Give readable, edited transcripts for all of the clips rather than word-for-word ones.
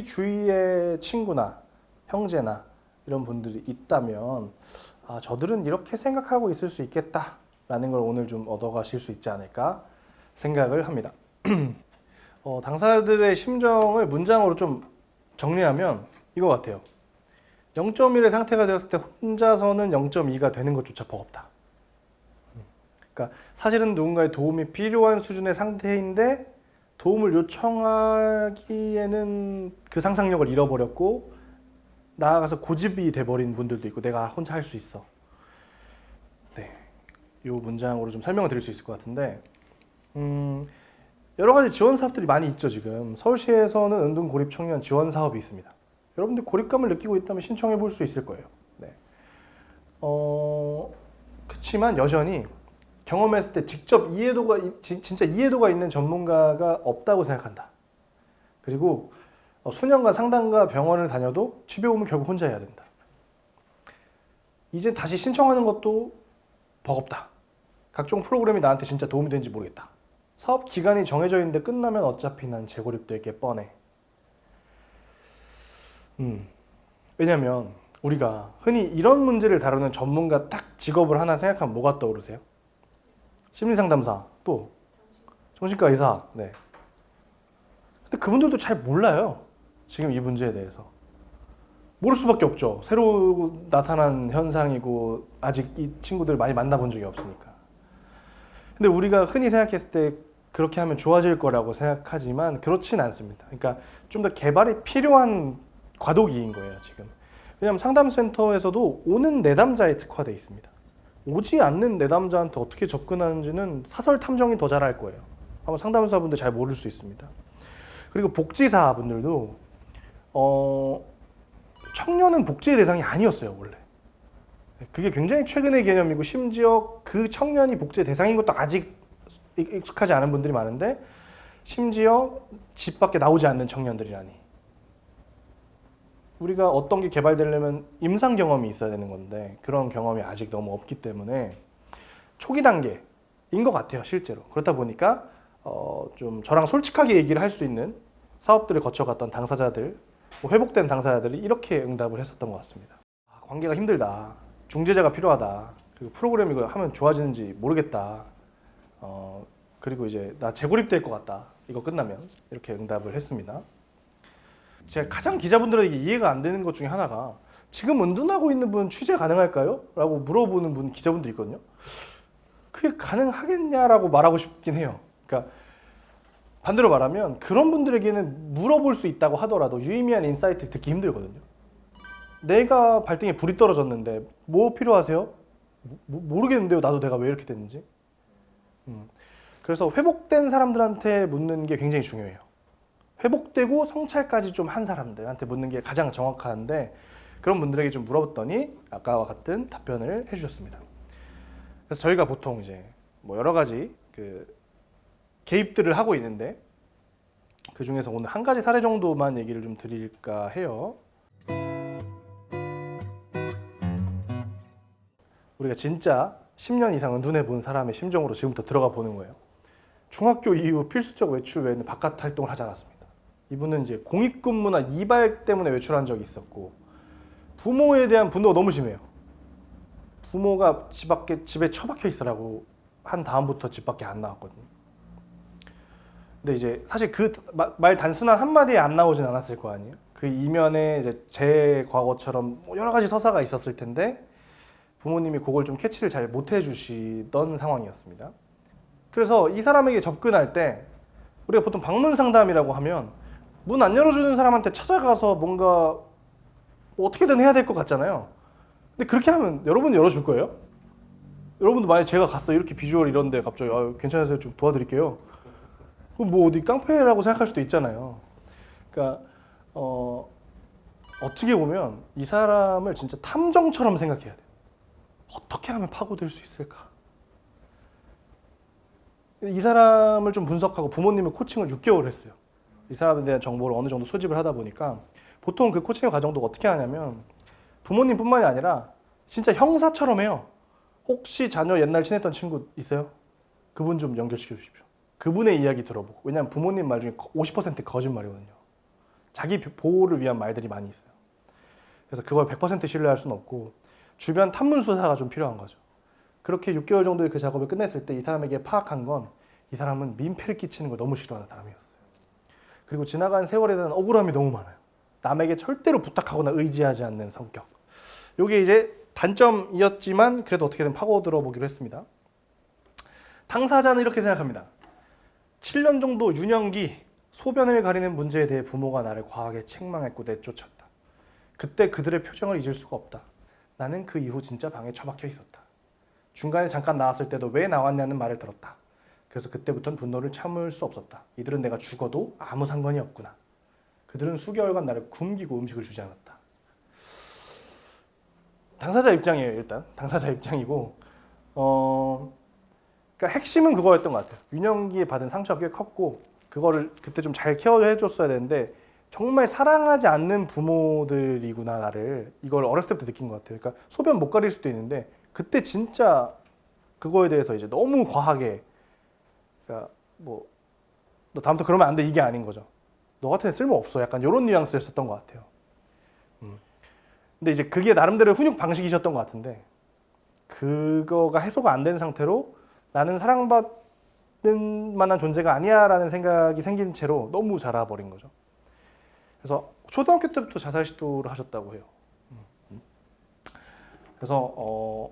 혹시 주위에 친구나 형제나 이런 분들이 있다면 저들은 이렇게 생각하고 있을 수 있겠다라는 걸 오늘 좀 얻어가실 수 있지 않을까 생각을 합니다. 당사자들의 심정을 문장으로 좀 정리하면 이거 같아요. 0.1의 상태가 되었을 때 혼자서는 0.2가 되는 것조차 버겁다. 그러니까 사실은 누군가의 도움이 필요한 수준의 상태인데 도움을 요청하기에는 그 상상력을 잃어버렸고 나아가서 고집이 돼버린 분들도 있고 내가 혼자 할 수 있어. 네, 이 문장으로 좀 설명을 드릴 수 있을 것 같은데 여러 가지 지원 사업들이 많이 있죠. 지금 서울시에서는 은둔 고립 청년 지원 사업이 있습니다. 여러분들 고립감을 느끼고 있다면 신청해 볼 수 있을 거예요. 네. 그렇지만 여전히 경험했을 때 직접 진짜 이해도가 있는 전문가가 없다고 생각한다. 그리고 수년간 상담가 병원을 다녀도 집에 오면 결국 혼자 해야 된다. 이제 다시 신청하는 것도 버겁다. 각종 프로그램이 나한테 진짜 도움이 되는지 모르겠다. 사업 기간이 정해져 있는데 끝나면 어차피 난 재고립될 게 뻔해. 왜냐면 우리가 흔히 이런 문제를 다루는 전문가 딱 직업을 하나 생각하면 뭐가 떠오르세요? 심리상담사, 또 정신과 의사. 네. 근데 그분들도 잘 몰라요. 지금 이 문제에 대해서. 모를 수밖에 없죠. 새로 나타난 현상이고 아직 이 친구들 많이 만나본 적이 없으니까. 근데 우리가 흔히 생각했을 때 그렇게 하면 좋아질 거라고 생각하지만 그렇진 않습니다. 그러니까 좀 더 개발이 필요한 과도기인 거예요, 지금. 왜냐하면 상담센터에서도 오는 내담자에 특화되어 있습니다. 오지 않는 내담자한테 어떻게 접근하는지는 사설 탐정이 더 잘할 거예요. 아마 상담사분들 잘 모를 수 있습니다. 그리고 복지사분들도 청년은 복지의 대상이 아니었어요, 원래. 그게 굉장히 최근의 개념이고 심지어 그 청년이 복지의 대상인 것도 아직 익숙하지 않은 분들이 많은데 심지어 집 밖에 나오지 않는 청년들이라니. 우리가 어떤 게 개발되려면 임상 경험이 있어야 되는 건데 그런 경험이 아직 너무 없기 때문에 초기 단계인 것 같아요, 실제로. 그렇다 보니까 좀 저랑 솔직하게 얘기를 할 수 있는 사업들을 거쳐갔던 당사자들, 회복된 당사자들이 이렇게 응답을 했었던 것 같습니다. 관계가 힘들다, 중재자가 필요하다, 그리고 프로그램 이거 하면 좋아지는지 모르겠다, 그리고 이제 나 재고립될 것 같다, 이거 끝나면, 이렇게 응답을 했습니다. 제가 가장 기자분들에게 이해가 안 되는 것 중에 하나가 지금 은둔하고 있는 분 취재 가능할까요? 라고 물어보는 분 기자분들이 있거든요. 그게 가능하겠냐라고 말하고 싶긴 해요. 그러니까 반대로 말하면 그런 분들에게는 물어볼 수 있다고 하더라도 유의미한 인사이트를 듣기 힘들거든요. 내가 발등에 불이 떨어졌는데 뭐 필요하세요? 모르겠는데요. 나도 내가 왜 이렇게 됐는지. 그래서 회복된 사람들한테 묻는 게 굉장히 중요해요. 회복되고 성찰까지 좀 한 사람들한테 묻는 게 가장 정확한데 그런 분들에게 좀 물어봤더니 아까와 같은 답변을 해주셨습니다. 그래서 저희가 보통 이제 뭐 여러 가지 개입들을 하고 있는데 그 중에서 오늘 한 가지 사례 정도만 얘기를 좀 드릴까 해요. 우리가 진짜 10년 이상 은둔해 본 사람의 심정으로 지금부터 들어가 보는 거예요. 중학교 이후 필수적 외출 외에는 바깥 활동을 하지 않았습니다. 이분은 이제 공익근무나 이발 때문에 외출한 적이 있었고 부모에 대한 분노가 너무 심해요. 부모가 집에 처박혀 있으라고 한 다음부터 집 밖에 안 나왔거든요. 근데 이제 사실 그 말 단순한 한마디에 안 나오진 않았을 거 아니에요. 그 이면에 이제 제 과거처럼 여러 가지 서사가 있었을 텐데 부모님이 그걸 좀 캐치를 잘 못 해주시던 상황이었습니다. 그래서 이 사람에게 접근할 때 우리가 보통 방문 상담이라고 하면 문 안 열어주는 사람한테 찾아가서 뭔가 어떻게든 해야 될 것 같잖아요. 근데 그렇게 하면 여러분 열어줄 거예요? 여러분도 만약에 제가 갔어, 이렇게 비주얼 이런데 갑자기 괜찮으세요? 좀 도와드릴게요. 그럼 뭐 어디 깡패라고 생각할 수도 있잖아요. 그러니까 어떻게 보면 이 사람을 진짜 탐정처럼 생각해야 돼요. 어떻게 하면 파고들 수 있을까? 이 사람을 좀 분석하고 부모님의 코칭을 6개월 했어요. 이 사람에 대한 정보를 어느 정도 수집을 하다 보니까 보통 그 코칭의 과정도 어떻게 하냐면 부모님뿐만이 아니라 진짜 형사처럼 해요. 혹시 자녀 옛날 친했던 친구 있어요? 그분 좀 연결시켜 주십시오. 그분의 이야기 들어보고. 왜냐하면 부모님 말 중에 50% 거짓말이거든요. 자기 보호를 위한 말들이 많이 있어요. 그래서 그걸 100% 신뢰할 수는 없고 주변 탐문 수사가 좀 필요한 거죠. 그렇게 6개월 정도의 그 작업을 끝냈을 때 이 사람에게 파악한 건 이 사람은 민폐를 끼치는 걸 너무 싫어하는 사람이었어요. 그리고 지나간 세월에 대한 억울함이 너무 많아요. 남에게 절대로 부탁하거나 의지하지 않는 성격. 이게 이제 단점이었지만 그래도 어떻게든 파고들어 보기로 했습니다. 당사자는 이렇게 생각합니다. 7년 정도 유년기 소변을 가리는 문제에 대해 부모가 나를 과하게 책망했고 내쫓았다. 그때 그들의 표정을 잊을 수가 없다. 나는 그 이후 진짜 방에 처박혀 있었다. 중간에 잠깐 나왔을 때도 왜 나왔냐는 말을 들었다. 그래서 그때부터는 분노를 참을 수 없었다. 이들은 내가 죽어도 아무 상관이 없구나. 그들은 수개월간 나를 굶기고 음식을 주지 않았다. 당사자 입장이에요. 일단 당사자 입장이고 그러니까 핵심은 그거였던 것 같아요. 유년기에 받은 상처가 꽤 컸고 그거를 그때 좀 잘 케어해줬어야 되는데 정말 사랑하지 않는 부모들이구나 나를 이걸 어렸을 때부터 느낀 것 같아요. 그러니까 소변 못 가릴 수도 있는데 그때 진짜 그거에 대해서 이제 너무 과하게 그러니까 뭐 너 다음부터 그러면 안 돼 이게 아닌 거죠. 너 같은 애 쓸모 없어. 약간 이런 뉘앙스를 썼던 것 같아요. 근데 이제 그게 나름대로 훈육 방식이셨던 것 같은데 그거가 해소가 안 된 상태로 나는 사랑받는 만한 존재가 아니야라는 생각이 생긴 채로 너무 자라버린 거죠. 그래서 초등학교 때부터 자살 시도를 하셨다고 해요. 그래서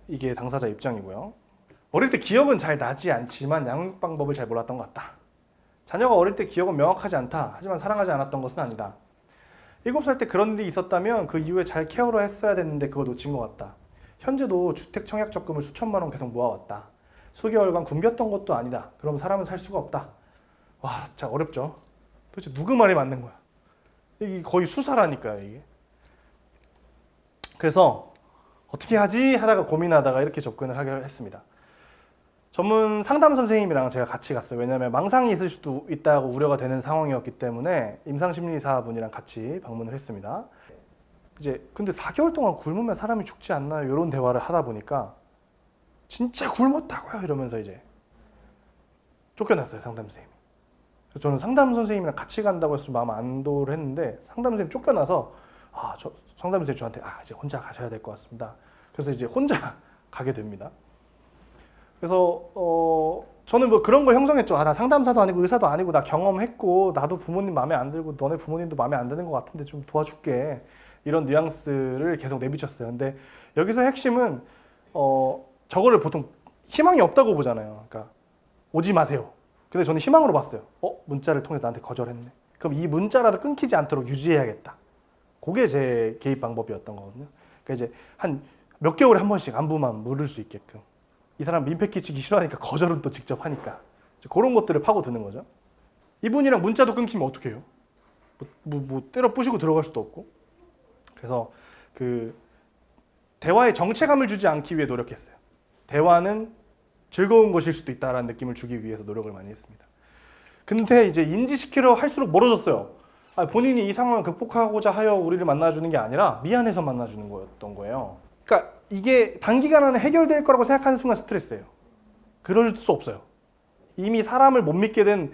이게 당사자 입장이고요. 어릴 때 기억은 잘 나지 않지만 양육 방법을 잘 몰랐던 것 같다. 자녀가 어릴 때 기억은 명확하지 않다. 하지만 사랑하지 않았던 것은 아니다. 7살 때 그런 일이 있었다면 그 이후에 잘 케어를 했어야 됐는데 그걸 놓친 것 같다. 현재도 주택 청약 적금을 수천만 원 계속 모아왔다. 수개월간 굶겼던 것도 아니다. 그럼 사람은 살 수가 없다. 와, 진짜 어렵죠. 도대체 누구 말이 맞는 거야? 이게 거의 수사라니까요, 이게. 그래서 어떻게 하지 하다가 고민하다가 이렇게 접근을 하기로 했습니다. 전문 상담 선생님이랑 제가 같이 갔어요. 왜냐하면 망상이 있을 수도 있다고 우려가 되는 상황이었기 때문에 임상심리사분이랑 같이 방문을 했습니다. 이제 근데 4개월 동안 굶으면 사람이 죽지 않나요? 이런 대화를 하다 보니까 진짜 굶었다고요? 이러면서 이제 쫓겨났어요, 상담 선생님이. 그래서 저는 상담 선생님이랑 같이 간다고 해서 좀 마음 안도를 했는데 상담 선생님 쫓겨나서 저 상담 선생님 저한테 이제 혼자 가셔야 될 것 같습니다. 그래서 이제 혼자 가게 됩니다. 그래서 저는 뭐 그런 걸 형성했죠. 나 상담사도 아니고 의사도 아니고 나 경험했고 나도 부모님 마음에 안 들고 너네 부모님도 마음에 안 드는 것 같은데 좀 도와줄게. 이런 뉘앙스를 계속 내비쳤어요. 근데 여기서 핵심은 저거를 보통 희망이 없다고 보잖아요. 그러니까 오지 마세요. 근데 저는 희망으로 봤어요. 문자를 통해서 나한테 거절했네. 그럼 이 문자라도 끊기지 않도록 유지해야겠다. 그게 제 개입 방법이었던 거거든요. 그러니까 이제 한 몇 개월에 한 번씩 안부만 물을 수 있게끔. 이 사람 민폐 끼치기 싫어하니까 거절은 또 직접 하니까. 그런 것들을 파고드는 거죠. 이분이랑 문자도 끊기면 어떻게 해요? 뭐 때려 부시고 들어갈 수도 없고. 그래서 그 대화에 정체감을 주지 않기 위해 노력했어요. 대화는 즐거운 것일 수도 있다라는 느낌을 주기 위해서 노력을 많이 했습니다. 근데 이제 인지시키려 할수록 멀어졌어요. 본인이 이 상황을 극복하고자 하여 우리를 만나주는 게 아니라 미안해서 만나주는 거였던 거예요. 그러니까 이게 단기간 안에 해결될 거라고 생각하는 순간 스트레스예요. 그럴 수 없어요. 이미 사람을 못 믿게 된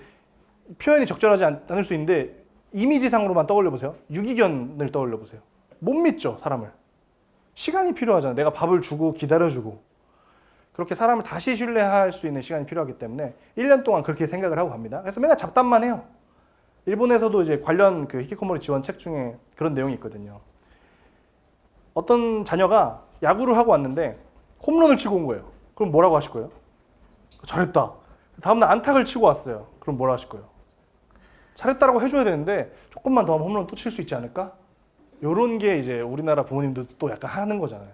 표현이 적절하지 않을 수 있는데 이미지상으로만 떠올려 보세요. 유기견을 떠올려 보세요. 못 믿죠, 사람을. 시간이 필요하잖아요. 내가 밥을 주고 기다려주고 그렇게 사람을 다시 신뢰할 수 있는 시간이 필요하기 때문에 1년 동안 그렇게 생각을 하고 갑니다. 그래서 맨날 잡담만 해요. 일본에서도 이제 관련 그 히키코모리 지원 책 중에 그런 내용이 있거든요. 어떤 자녀가 야구를 하고 왔는데 홈런을 치고 온 거예요. 그럼 뭐라고 하실 거예요? 잘했다. 다음날 안타를 치고 왔어요. 그럼 뭐라 하실 거예요? 잘했다라고 해줘야 되는데 조금만 더 하면 홈런 또 칠 수 있지 않을까? 요런 게 이제 우리나라 부모님들도 또 약간 하는 거잖아요.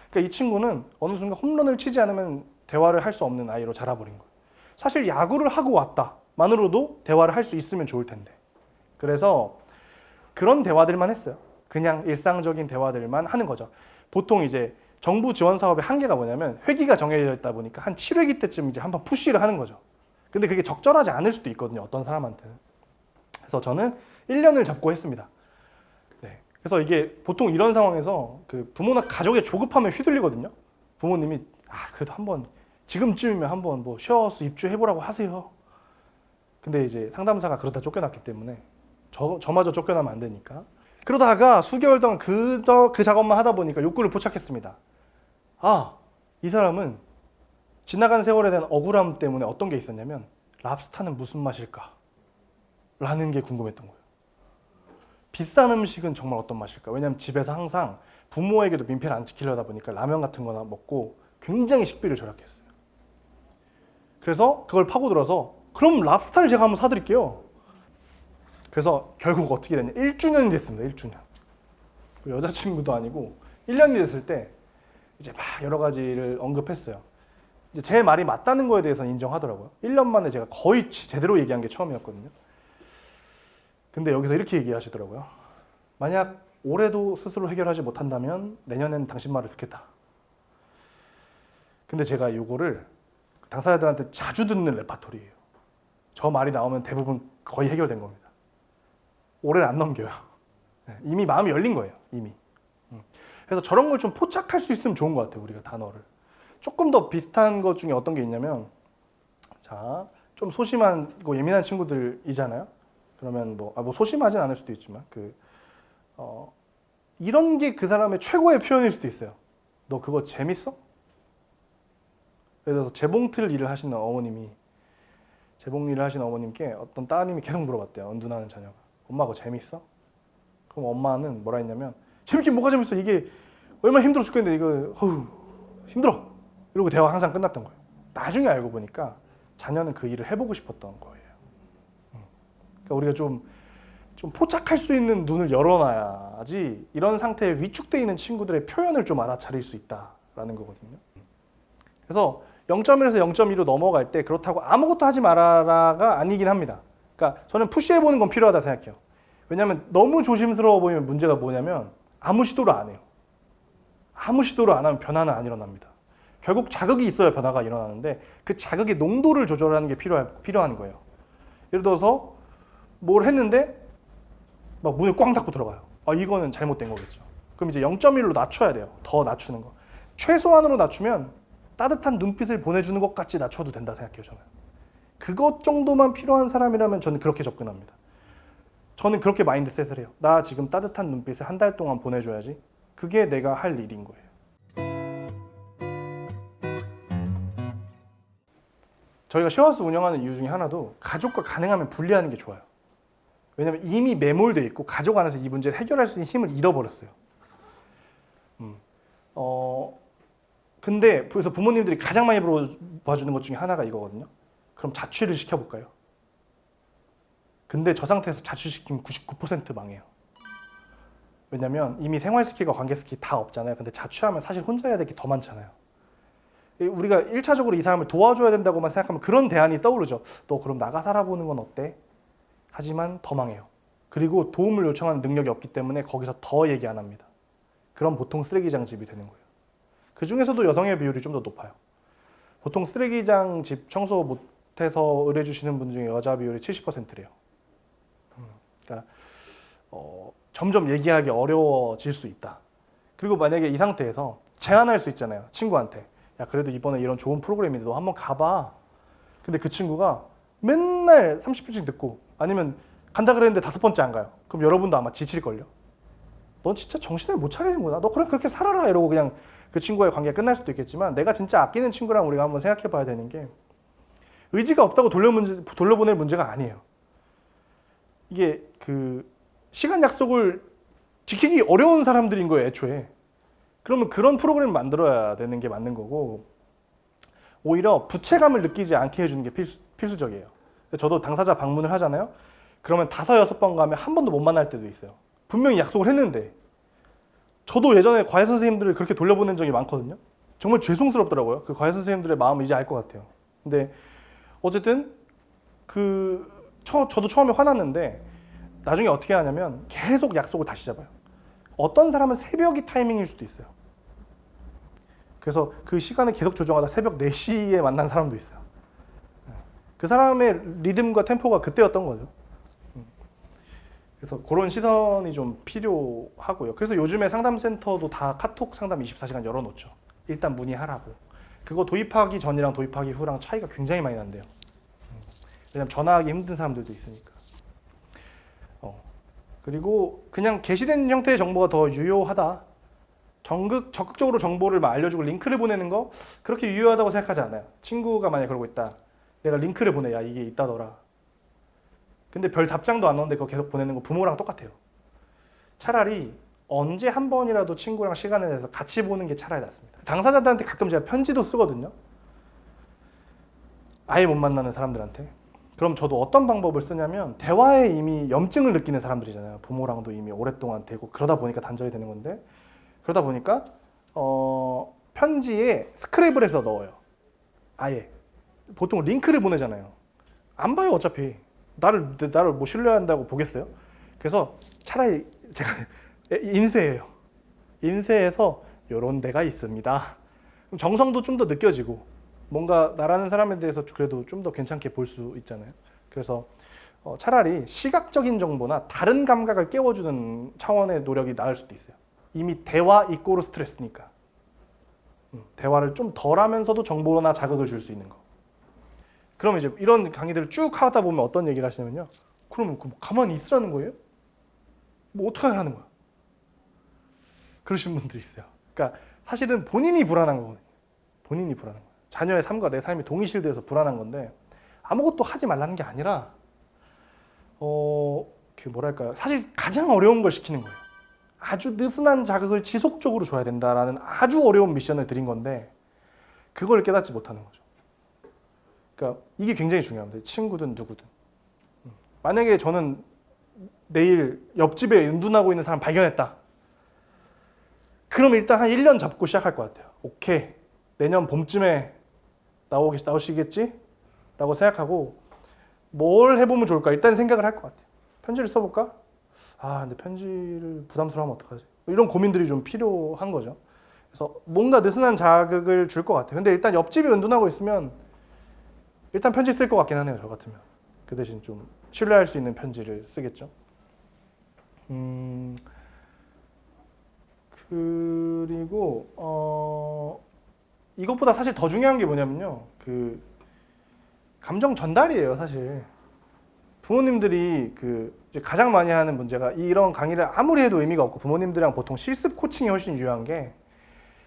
그러니까 이 친구는 어느 순간 홈런을 치지 않으면 대화를 할 수 없는 아이로 자라버린 거예요. 사실 야구를 하고 왔다만으로도 대화를 할 수 있으면 좋을 텐데. 그래서 그런 대화들만 했어요. 그냥 일상적인 대화들만 하는 거죠. 보통 이제 정부 지원 사업의 한계가 뭐냐면 회기가 정해져 있다 보니까 한 7회기 때쯤 이제 한번 푸시를 하는 거죠. 근데 그게 적절하지 않을 수도 있거든요. 어떤 사람한테는. 그래서 저는 1년을 잡고 했습니다. 네. 그래서 이게 보통 이런 상황에서 그 부모나 가족의 조급함에 휘둘리거든요. 부모님이 그래도 한번 지금쯤이면 한번 뭐 쉬어서 입주해보라고 하세요. 근데 이제 상담사가 그러다 쫓겨났기 때문에 저마저 쫓겨나면 안 되니까. 그러다가 수개월 동안 그 작업만 하다 보니까 욕구를 포착했습니다. 아, 이 사람은 지나간 세월에 대한 억울함 때문에 어떤 게 있었냐면 랍스타는 무슨 맛일까? 라는 게 궁금했던 거예요. 비싼 음식은 정말 어떤 맛일까? 왜냐면 집에서 항상 부모에게도 민폐를 안 지키려다 보니까 라면 같은 거나 먹고 굉장히 식비를 절약했어요. 그래서 그걸 파고들어서 그럼 랍스타를 제가 한번 사드릴게요. 그래서 결국 어떻게 됐냐? 1주년이 됐습니다. 1주년. 여자친구도 아니고 1년이 됐을 때 이제 막 여러 가지를 언급했어요. 이제 제 말이 맞다는 거에 대해서는 인정하더라고요. 1년 만에 제가 거의 제대로 얘기한 게 처음이었거든요. 근데 여기서 이렇게 얘기하시더라고요. 만약 올해도 스스로 해결하지 못한다면 내년엔 당신 말을 듣겠다. 근데 제가 이거를 당사자들한테 자주 듣는 레파토리예요. 저 말이 나오면 대부분 거의 해결된 겁니다. 올해는 안 넘겨요. 이미 마음이 열린 거예요. 이미. 그래서 저런 걸 좀 포착할 수 있으면 좋은 것 같아요. 우리가 단어를. 조금 더 비슷한 것 중에 어떤 게 있냐면, 자, 좀 소심한, 예민한 친구들이잖아요. 그러면 뭐 소심하진 않을 수도 있지만, 이런 게 그 사람의 최고의 표현일 수도 있어요. 너 그거 재밌어? 예를 들어서 재봉틀 일을 하시는 어머님이, 재봉 일을 하시는 어머님께 어떤 따님이 계속 물어봤대요. 언둔하는 자녀가. 엄마 그거 재밌어? 그럼 엄마는 뭐라 했냐면, 재밌긴 뭐가 재밌어? 이게 얼마나 힘들어 죽겠는데 이거 힘들어. 이러고 대화가 항상 끝났던 거예요. 나중에 알고 보니까 자녀는 그 일을 해보고 싶었던 거예요. 그러니까 우리가 좀 포착할 수 있는 눈을 열어놔야지 이런 상태에 위축되어 있는 친구들의 표현을 좀 알아차릴 수 있다라는 거거든요. 그래서 0.1에서 0.2로 넘어갈 때 그렇다고 아무것도 하지 말아라가 아니긴 합니다. 그러니까 저는 푸시해보는 건 필요하다 생각해요. 왜냐하면 너무 조심스러워 보이면 문제가 뭐냐면 아무 시도를 안 해요. 아무 시도를 안 하면 변화는 안 일어납니다. 결국 자극이 있어야 변화가 일어나는데 그 자극의 농도를 조절하는 게 필요한 거예요. 예를 들어서 뭘 했는데 막 문을 꽝 닫고 들어가요. 이거는 잘못된 거겠죠. 그럼 이제 0.1로 낮춰야 돼요. 더 낮추는 거. 최소한으로 낮추면 따뜻한 눈빛을 보내주는 것 같이 낮춰도 된다 생각해요. 저는. 그것 정도만 필요한 사람이라면 저는 그렇게 접근합니다. 저는 그렇게 마인드셋을 해요. 나 지금 따뜻한 눈빛을 한 달 동안 보내줘야지. 그게 내가 할 일인 거예요. 저희가 쉐어하우스 운영하는 이유 중에 하나도 가족과 가능하면 분리하는 게 좋아요. 왜냐면 이미 매몰돼 있고 가족 안에서 이 문제를 해결할 수 있는 힘을 잃어버렸어요. 근데 그래서 부모님들이 가장 많이 물어봐주는 것 중에 하나가 이거거든요. 그럼 자취를 시켜볼까요? 근데 저 상태에서 자취시키면 99% 망해요. 왜냐면 이미 생활 스킬과 관계 스킬이 다 없잖아요. 근데 자취하면 사실 혼자 해야 될 게 더 많잖아요. 우리가 1차적으로 이 사람을 도와줘야 된다고만 생각하면 그런 대안이 떠오르죠. 너 그럼 나가 살아보는 건 어때? 하지만 더 망해요. 그리고 도움을 요청하는 능력이 없기 때문에 거기서 더 얘기 안 합니다. 그럼 보통 쓰레기장 집이 되는 거예요. 그 중에서도 여성의 비율이 좀 더 높아요. 보통 쓰레기장 집 청소 못해서 의뢰주시는 분 중에 여자 비율이 70%래요. 그러니까 점점 얘기하기 어려워질 수 있다. 그리고 만약에 이 상태에서 제안할 수 있잖아요. 친구한테. 야, 그래도 이번에 이런 좋은 프로그램인데 너 한번 가봐. 근데 그 친구가 맨날 30분씩 듣고 아니면 간다 그랬는데 5번째 안 가요. 그럼 여러분도 아마 지칠걸요. 넌 진짜 정신을 못 차리는구나. 너 그럼 그렇게 살아라. 이러고 그냥 그 친구와의 관계가 끝날 수도 있겠지만 내가 진짜 아끼는 친구랑 우리가 한번 생각해 봐야 되는 게 의지가 없다고 돌려보낼 문제가 아니에요. 이게 그 시간 약속을 지키기 어려운 사람들인 거예요, 애초에. 그러면 그런 프로그램을 만들어야 되는 게 맞는 거고 오히려 부채감을 느끼지 않게 해주는 게 필수적이에요. 저도 당사자 방문을 하잖아요. 그러면 5, 6번 가면 한 번도 못 만날 때도 있어요. 분명히 약속을 했는데 저도 예전에 과외 선생님들을 그렇게 돌려보낸 적이 많거든요. 정말 죄송스럽더라고요. 그 과외 선생님들의 마음을 이제 알 것 같아요. 근데 어쨌든 저도 처음에 화났는데 나중에 어떻게 하냐면 계속 약속을 다시 잡아요. 어떤 사람은 새벽이 타이밍일 수도 있어요. 그래서 그 시간을 계속 조정하다 새벽 4시에 만난 사람도 있어요. 그 사람의 리듬과 템포가 그때였던 거죠. 그래서 그런 시선이 좀 필요하고요. 그래서 요즘에 상담센터도 다 카톡 상담 24시간 열어놓죠. 일단 문의하라고. 그거 도입하기 전이랑 도입하기 후랑 차이가 굉장히 많이 난대요. 왜냐면 전화하기 힘든 사람들도 있으니까. 그리고 그냥 게시된 형태의 정보가 더 유효하다. 적극적으로 정보를 막 알려주고 링크를 보내는 거 그렇게 유효하다고 생각하지 않아요. 친구가 만약에 그러고 있다. 내가 링크를 보내. 야, 이게 있다더라. 근데 별 답장도 안 오는데 그거 계속 보내는 거 부모랑 똑같아요. 차라리 언제 한 번이라도 친구랑 시간을 내서 같이 보는 게 차라리 낫습니다. 당사자들한테 가끔 제가 편지도 쓰거든요. 아예 못 만나는 사람들한테. 그럼 저도 어떤 방법을 쓰냐면 대화에 이미 염증을 느끼는 사람들이잖아요. 부모랑도 이미 오랫동안 되고 그러다 보니까 단절이 되는 건데 그러다 보니까 편지에 스크랩을 해서 넣어요. 아예. 보통 링크를 보내잖아요. 안 봐요 어차피. 나를 뭐 신뢰한다고 보겠어요? 그래서 차라리 제가 인쇄해요. 인쇄해서 요런 데가 있습니다. 그럼 정성도 좀 더 느껴지고 뭔가 나라는 사람에 대해서 그래도 좀 더 괜찮게 볼 수 있잖아요. 그래서 차라리 시각적인 정보나 다른 감각을 깨워주는 차원의 노력이 나을 수도 있어요. 이미 대화 이꼬르 스트레스니까. 대화를 좀 덜 하면서도 정보나 자극을 줄 수 있는 거. 그럼 이제 이런 강의들을 쭉 하다 보면 어떤 얘기를 하시냐면요. 그러면 가만히 있으라는 거예요? 뭐 어떻게 하라는 거야? 그러신 분들이 있어요. 그러니까 사실은 본인이 불안한 거거든요. 본인이 불안한 거예요. 자녀의 삶과 내 삶이 동일시돼서 불안한 건데 아무것도 하지 말라는 게 아니라 그 뭐랄까요? 사실 가장 어려운 걸 시키는 거예요. 아주 느슨한 자극을 지속적으로 줘야 된다라는 아주 어려운 미션을 드린 건데 그걸 깨닫지 못하는 거죠. 그러니까 이게 굉장히 중요합니다. 친구든 누구든. 만약에 저는 내일 옆집에 은둔하고 있는 사람 발견했다. 그럼 일단 한 1년 잡고 시작할 것 같아요. 오케이. 내년 봄쯤에 나오시겠지? 라고 생각하고 뭘 해보면 좋을까? 일단 생각을 할 것 같아요. 편지를 써볼까? 근데 편지를 부담스러워하면 어떡하지? 이런 고민들이 좀 필요한 거죠. 그래서 뭔가 느슨한 자극을 줄 것 같아요. 근데 일단 옆집이 은둔하고 있으면 일단 편지 쓸 것 같긴 하네요. 저 같으면. 그 대신 좀 신뢰할 수 있는 편지를 쓰겠죠. 그리고 이것보다 사실 더 중요한 게 뭐냐면요. 그 감정 전달이에요, 사실. 부모님들이 이제 가장 많이 하는 문제가 이런 강의를 아무리 해도 의미가 없고 부모님들이랑 보통 실습 코칭이 훨씬 유효한 게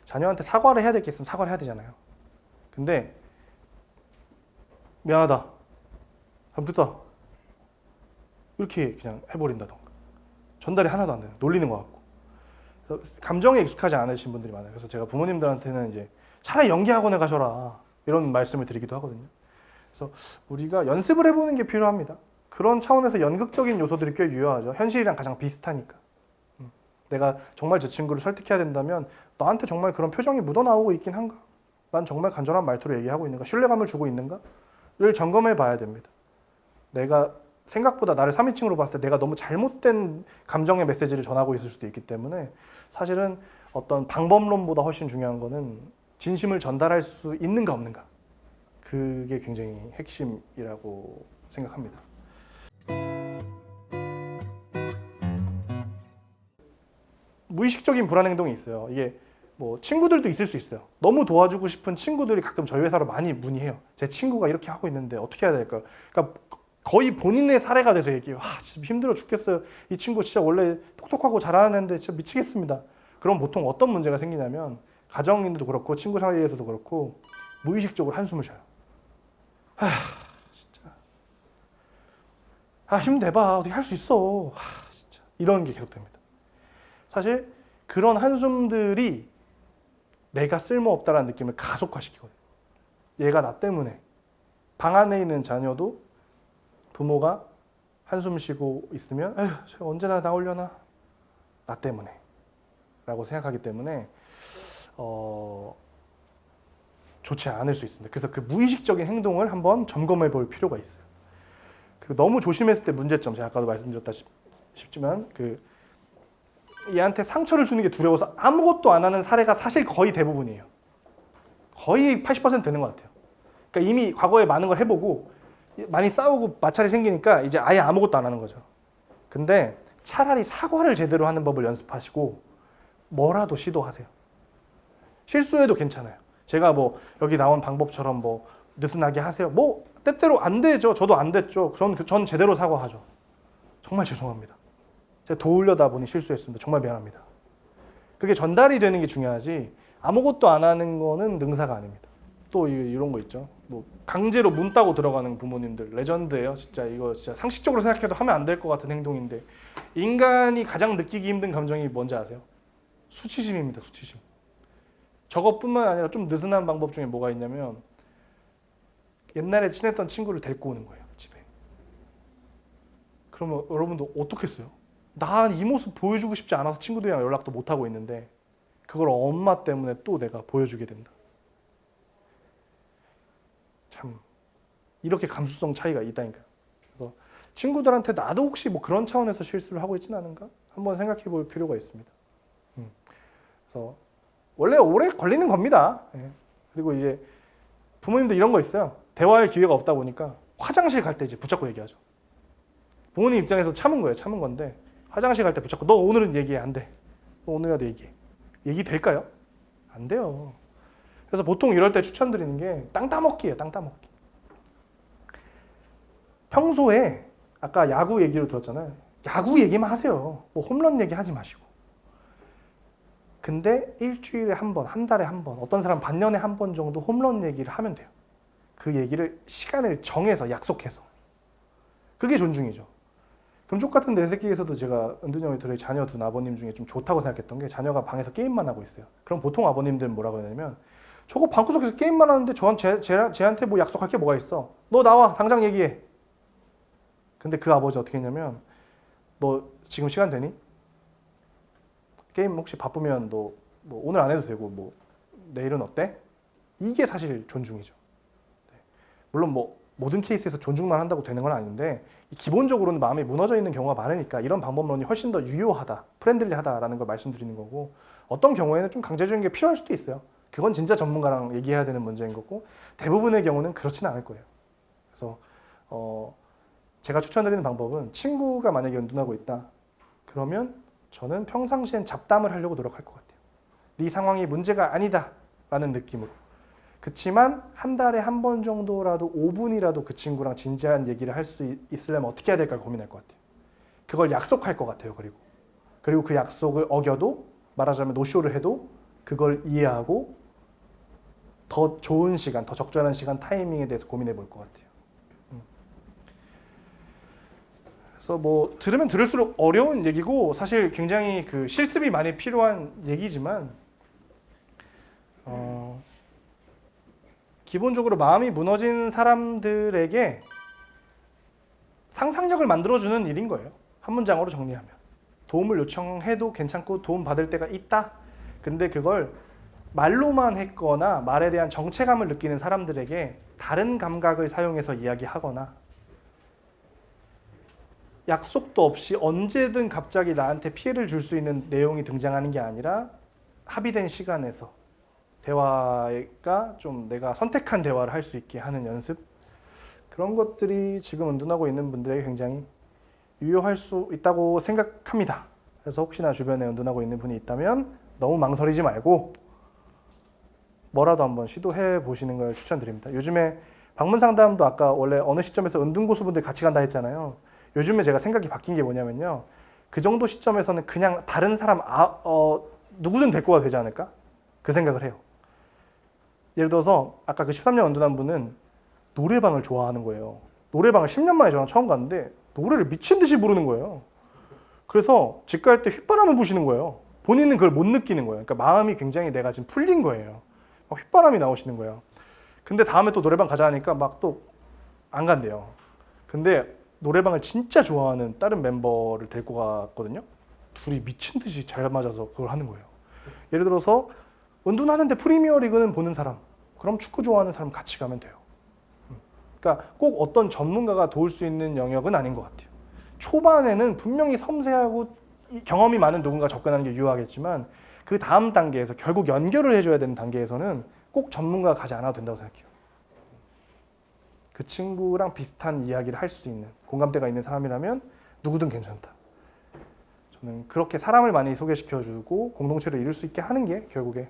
자녀한테 사과를 해야 될 게 있으면 사과를 해야 되잖아요. 근데 미안하다. 잘못했다. 이렇게 그냥 해버린다던가. 전달이 하나도 안 되는, 놀리는 것 같고. 그래서 감정에 익숙하지 않으신 분들이 많아요. 그래서 제가 부모님들한테는 이제 차라리 연기학원에 가셔라. 이런 말씀을 드리기도 하거든요. 그래서 우리가 연습을 해보는 게 필요합니다. 그런 차원에서 연극적인 요소들이 꽤 유효하죠. 현실이랑 가장 비슷하니까. 내가 정말 저 친구를 설득해야 된다면 나한테 정말 그런 표정이 묻어나오고 있긴 한가? 난 정말 간절한 말투로 얘기하고 있는가? 신뢰감을 주고 있는가? 를 점검해 봐야 됩니다. 내가 생각보다 나를 3인칭으로 봤을 때 내가 너무 잘못된 감정의 메시지를 전하고 있을 수도 있기 때문에 사실은 어떤 방법론보다 훨씬 중요한 거는 진심을 전달할 수 있는가 없는가. 그게 굉장히 핵심이라고 생각합니다. 무의식적인 불안 행동이 있어요. 이게 뭐 친구들도 있을 수 있어요. 너무 도와주고 싶은 친구들이 가끔 저희 회사로 많이 문의해요. 제 친구가 이렇게 하고 있는데 어떻게 해야 될까요? 그러니까 거의 본인의 사례가 돼서 얘기해요. 진짜 힘들어 죽겠어요. 이 친구 진짜 원래 똑똑하고 잘하는 애인데 진짜 미치겠습니다. 그럼 보통 어떤 문제가 생기냐면 가정인도 그렇고 친구 사이에서도 그렇고 무의식적으로 한숨을 쉬어요. 진짜. 힘내봐. 어떻게 할 수 있어. 진짜. 이런 게 계속됩니다. 사실 그런 한숨들이 내가 쓸모없다라는 느낌을 가속화시키거든요. 얘가 나 때문에. 방 안에 있는 자녀도 부모가 한숨 쉬고 있으면 제가 언제나 나오려나? 나 때문에. 라고 생각하기 때문에 좋지 않을 수 있습니다. 그래서 그 무의식적인 행동을 한번 점검해 볼 필요가 있어요. 그리고 너무 조심했을 때 문제점, 제가 아까도 말씀드렸다시피지만 얘한테 상처를 주는 게 두려워서 아무것도 안 하는 사례가 사실 거의 대부분이에요. 거의 80% 되는 것 같아요. 그러니까 이미 과거에 많은 걸 해보고 많이 싸우고 마찰이 생기니까 이제 아예 아무것도 안 하는 거죠. 근데 차라리 사과를 제대로 하는 법을 연습하시고 뭐라도 시도하세요. 실수해도 괜찮아요. 제가 뭐 여기 나온 방법처럼 뭐 느슨하게 하세요. 뭐 때때로 안 되죠. 저도 안 됐죠. 전 제대로 사과하죠. 정말 죄송합니다. 제가 도우려다 보니 실수했습니다. 정말 미안합니다. 그게 전달이 되는 게 중요하지 아무것도 안 하는 거는 능사가 아닙니다. 또 이런 거 있죠. 뭐 강제로 문 따고 들어가는 부모님들 레전드예요. 진짜 이거 진짜 상식적으로 생각해도 하면 안 될 것 같은 행동인데 인간이 가장 느끼기 힘든 감정이 뭔지 아세요? 수치심입니다. 수치심. 저것뿐만 아니라 좀 느슨한 방법 중에 뭐가 있냐면 옛날에 친했던 친구를 데리고 오는 거예요. 집에. 그러면 여러분도 어떻겠어요? 난 이 모습 보여주고 싶지 않아서 친구들이랑 연락도 못 하고 있는데 그걸 엄마 때문에 또 내가 보여주게 된다. 참 이렇게 감수성 차이가 있다니까요. 그래서 친구들한테 나도 혹시 뭐 그런 차원에서 실수를 하고 있지는 않은가? 한번 생각해 볼 필요가 있습니다. 그래서 원래 오래 걸리는 겁니다. 예. 그리고 이제 부모님도 이런 거 있어요. 대화할 기회가 없다 보니까 화장실 갈 때 이제 붙잡고 얘기하죠. 부모님 입장에서 참은 거예요. 참은 건데 화장실 갈 때 붙잡고 너 오늘은 얘기해. 안 돼. 너 오늘이라도 얘기해. 얘기 될까요? 안 돼요. 그래서 보통 이럴 때 추천드리는 게 땅 따먹기예요. 땅 따먹기. 평소에 아까 야구 얘기로 들었잖아요. 야구 얘기만 하세요. 뭐 홈런 얘기 하지 마시고. 근데 일주일에 한 번, 한 달에 한 번, 어떤 사람 반년에 한 번 정도 홈런 얘기를 하면 돼요. 그 얘기를 시간을 정해서 약속해서. 그게 존중이죠. 금쪽 같은 내 새끼에서도 제가 은둔이 형이 저희 자녀 둔 아버님 중에 좀 좋다고 생각했던 게 자녀가 방에서 게임만 하고 있어요. 그럼 보통 아버님들은 뭐라고 하냐면 저거 방구석에서 게임만 하는데 쟤한테 뭐 약속할 게 뭐가 있어? 너 나와 당장 얘기해. 근데 그 아버지 어떻게 했냐면 너 지금 시간 되니? 게임 혹시 바쁘면 너 뭐 오늘 안 해도 되고 뭐 내일은 어때? 이게 사실 존중이죠. 네. 물론 뭐 모든 케이스에서 존중만 한다고 되는 건 아닌데 기본적으로는 마음이 무너져 있는 경우가 많으니까 이런 방법론이 훨씬 더 유효하다, 프렌들리하다라는 걸 말씀드리는 거고 어떤 경우에는 좀 강제적인 게 필요할 수도 있어요. 그건 진짜 전문가랑 얘기해야 되는 문제인 거고 대부분의 경우는 그렇지는 않을 거예요. 그래서 제가 추천드리는 방법은 친구가 만약에 은둔하고 있다. 그러면 저는 평상시엔 잡담을 하려고 노력할 것 같아요. 네 상황이 문제가 아니다 라는 느낌으로. 그치만 한 달에 한 번 정도라도 5분이라도 그 친구랑 진지한 얘기를 할 수 있으려면 어떻게 해야 될까 고민할 것 같아요. 그걸 약속할 것 같아요. 그리고 그 약속을 어겨도 말하자면 노쇼를 해도 그걸 이해하고 더 좋은 시간, 더 적절한 시간 타이밍에 대해서 고민해 볼 것 같아요. 그래서 뭐 들으면 들을수록 어려운 얘기고 사실 굉장히 그 실습이 많이 필요한 얘기지만 기본적으로 마음이 무너진 사람들에게 상상력을 만들어주는 일인 거예요. 한 문장으로 정리하면. 도움을 요청해도 괜찮고 도움 받을 때가 있다. 근데 그걸 말로만 했거나 말에 대한 정체감을 느끼는 사람들에게 다른 감각을 사용해서 이야기하거나 약속도 없이 언제든 갑자기 나한테 피해를 줄 수 있는 내용이 등장하는 게 아니라 합의된 시간에서 대화가 좀 내가 선택한 대화를 할 수 있게 하는 연습 그런 것들이 지금 은둔하고 있는 분들에게 굉장히 유효할 수 있다고 생각합니다. 그래서 혹시나 주변에 은둔하고 있는 분이 있다면 너무 망설이지 말고 뭐라도 한번 시도해 보시는 걸 추천드립니다. 요즘에 방문 상담도 아까 원래 어느 시점에서 은둔 고수분들 같이 간다 했잖아요. 요즘에 제가 생각이 바뀐 게 뭐냐면요. 그 정도 시점에서는 그냥 다른 사람 누구든 데리고 가도 되지 않을까? 그 생각을 해요. 예를 들어서 아까 그 13년 은둔한 분은 노래방을 좋아하는 거예요. 노래방을 10년 만에 저랑 처음 갔는데 노래를 미친 듯이 부르는 거예요. 그래서 집 갈 때 휘바람을 부시는 거예요. 본인은 그걸 못 느끼는 거예요. 그러니까 마음이 굉장히 내가 지금 풀린 거예요. 막 휘바람이 나오시는 거예요. 근데 다음에 또 노래방 가자 하니까 막 또 안 간대요. 근데 노래방을 진짜 좋아하는 다른 멤버를 데리고 갔거든요. 둘이 미친 듯이 잘 맞아서 그걸 하는 거예요. 예를 들어서 은둔하는데 프리미어 리그는 보는 사람, 그럼 축구 좋아하는 사람 같이 가면 돼요. 그러니까 꼭 어떤 전문가가 도울 수 있는 영역은 아닌 것 같아요. 초반에는 분명히 섬세하고 경험이 많은 누군가 접근하는 게 유효하겠지만 그 다음 단계에서 결국 연결을 해줘야 되는 단계에서는 꼭 전문가가 가지 않아도 된다고 생각해요. 그 친구랑 비슷한 이야기를 할 수 있는 공감대가 있는 사람이라면 누구든 괜찮다. 저는 그렇게 사람을 많이 소개시켜주고 공동체를 이룰 수 있게 하는 게 결국에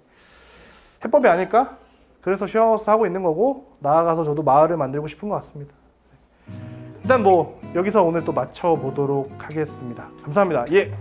해법이 아닐까? 그래서 쉐어하우스 하고 있는 거고 나아가서 저도 마을을 만들고 싶은 것 같습니다. 일단 뭐 여기서 오늘 또 맞춰보도록 하겠습니다. 감사합니다. 예.